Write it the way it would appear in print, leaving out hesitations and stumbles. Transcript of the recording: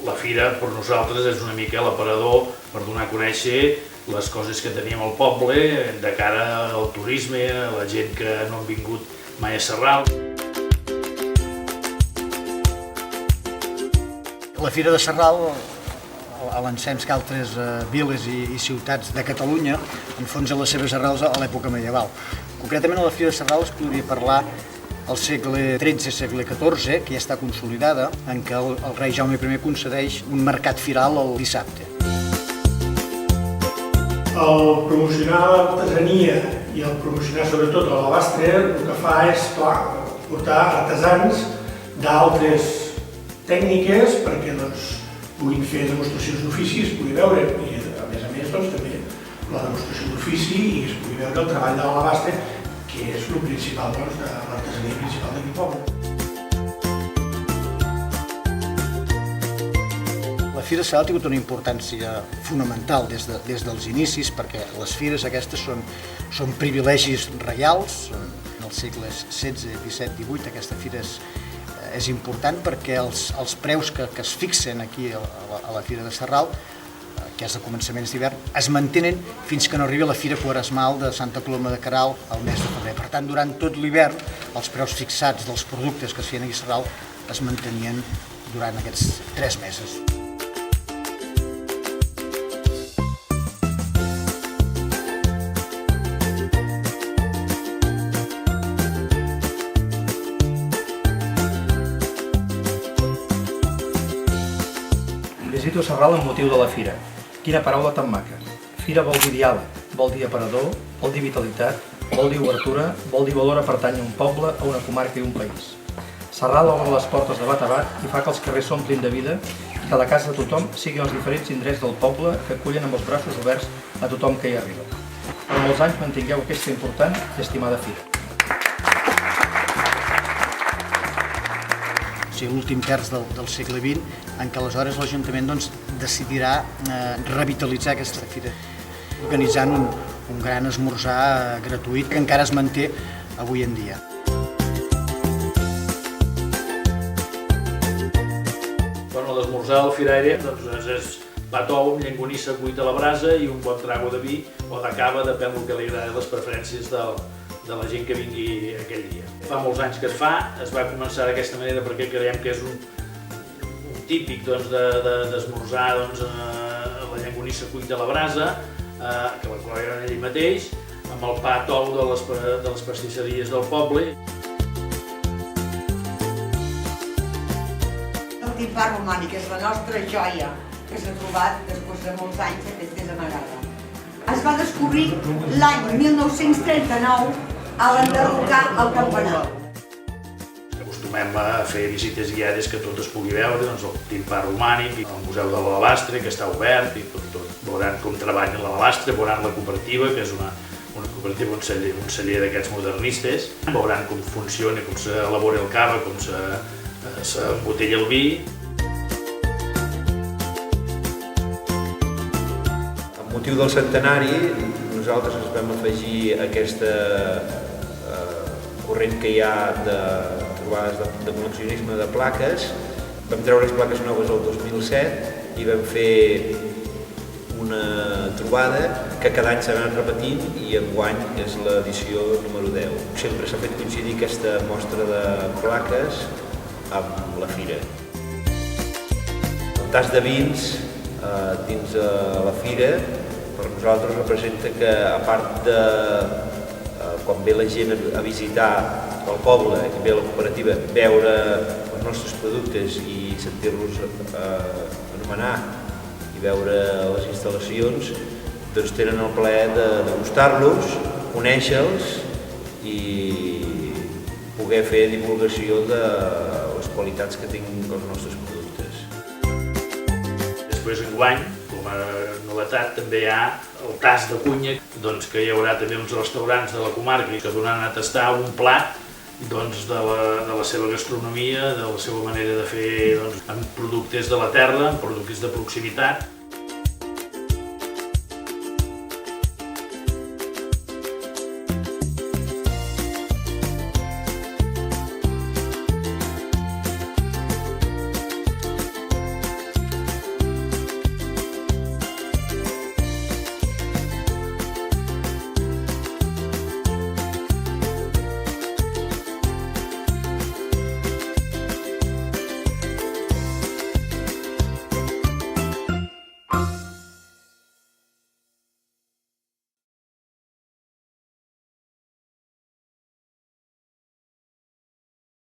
La fira per nosaltres és una mica l'aparador per donar a conèixer les coses que tenim al poble de cara al turisme, a la gent que no han vingut mai a Sarral. La Fira de Sarral, a l'ensems que altres viles i ciutats de Catalunya, enfonsen les seves arrels a l'època medieval. Concretament a la Fira de Sarral es podria parlar al segle XIII, segle XIV, que ja està consolidada, en què el rei Jaume I concedeix un mercat firal el dissabte. El promocionar l'artesania i el promocionar sobretot l'alabastre el que fa és, clar, portar artesans d'altres tècniques perquè puguin fer demostracions d'ofici, es pugui veure, i a més també la demostració d'ofici i es pugui veure el treball de l'alabastre, que és el principal de l'artesania principal d'aquest poble. La Fira de Sarral ha tingut una importància fonamental des dels inicis, perquè les fires aquestes són privilegis reials. En els segles XVI, XVII, XVIII aquesta fira és important perquè els preus que es fixen aquí a la Fira de Sarral, que és a començaments d'hivern, es mantenen fins que no arribi la Fira Quaresmal de Santa Coloma de Queralt al mes de febrer. Per tant, durant tot l'hivern, els preus fixats dels productes que es feien aquí a Sarral es mantenien durant aquests 3 mesos. Visito Sarral amb motiu de la fira. Quina paraula tan maca. Fira vol dir diàleg, vol dir aparador, vol dir vitalitat, vol dir obertura, vol dir valor a pertànyer a un poble, a una comarca i un país. Sarral obre les portes de bat a bat i fa que els carrers s'omplin de vida i que la casa de tothom siguin els diferents indrets del poble que acullen amb els braços oberts a tothom que hi arriba. Per molts anys mantingueu aquesta important i estimada fira. L'últim terç del segle XX, en què aleshores l'Ajuntament decidirà revitalitzar aquesta fira, organitzant un gran esmorzar gratuït que encara es manté avui en dia. L'esmorzar del firaire és pa tou amb llonganissa cuita a la brasa i un bon trago de vi o de cava, depèn del que li agrada, les preferències de la gent que vingui aquell dia. Fa molts anys que es va començar d'aquesta manera perquè creiem que és un típic d'esmorzar la llonganissa cuita a la brasa, que la col·leguen ell mateix, amb el pa tou de les pastisseries del poble. El timpà romànic és la nostra joia que s'ha trobat després de molts anys des amagada. Es va descobrir l'any 1939 a l'enderrocar el campanar. Acostumem a fer visites guiades que tot es pugui veure, el timpà romànic, el Museu de l'Alabastre, que està obert, i tot. Veuran com treballa l'alabastre, veuran la cooperativa, que és una cooperativa, un celler d'aquests modernistes. Veuran com funciona, com s'elabora el cava, com s'embotella el vi. Amb motiu del centenari, nosaltres ens vam afegir aquesta corrent que hi ha de trobades de col·leccionisme de plaques. Vam treure les plaques noves el 2007 i vam fer una trobada que cada any s'ha anat repetint i enguany és l'edició número 10. Sempre s'ha fet coincidir aquesta mostra de plaques amb la fira. El tas de vins dins la fira per nosaltres representa que, a part de quan ve la gent a visitar el poble i ve a la cooperativa, veure els nostres productes i sentir-los anomenar i veure les instal·lacions, doncs tenen el plaer de degustar-los, conèixer-los i poder fer divulgació de les qualitats que tinguin els nostres productes. Després, enguany, com a novetat, també hi ha el tas de cunya, que hi haurà també uns restaurants de la comarca que donaran a tastar un plat de la seva gastronomia, de la seva manera de fer amb productes de la terra, amb productes de proximitat.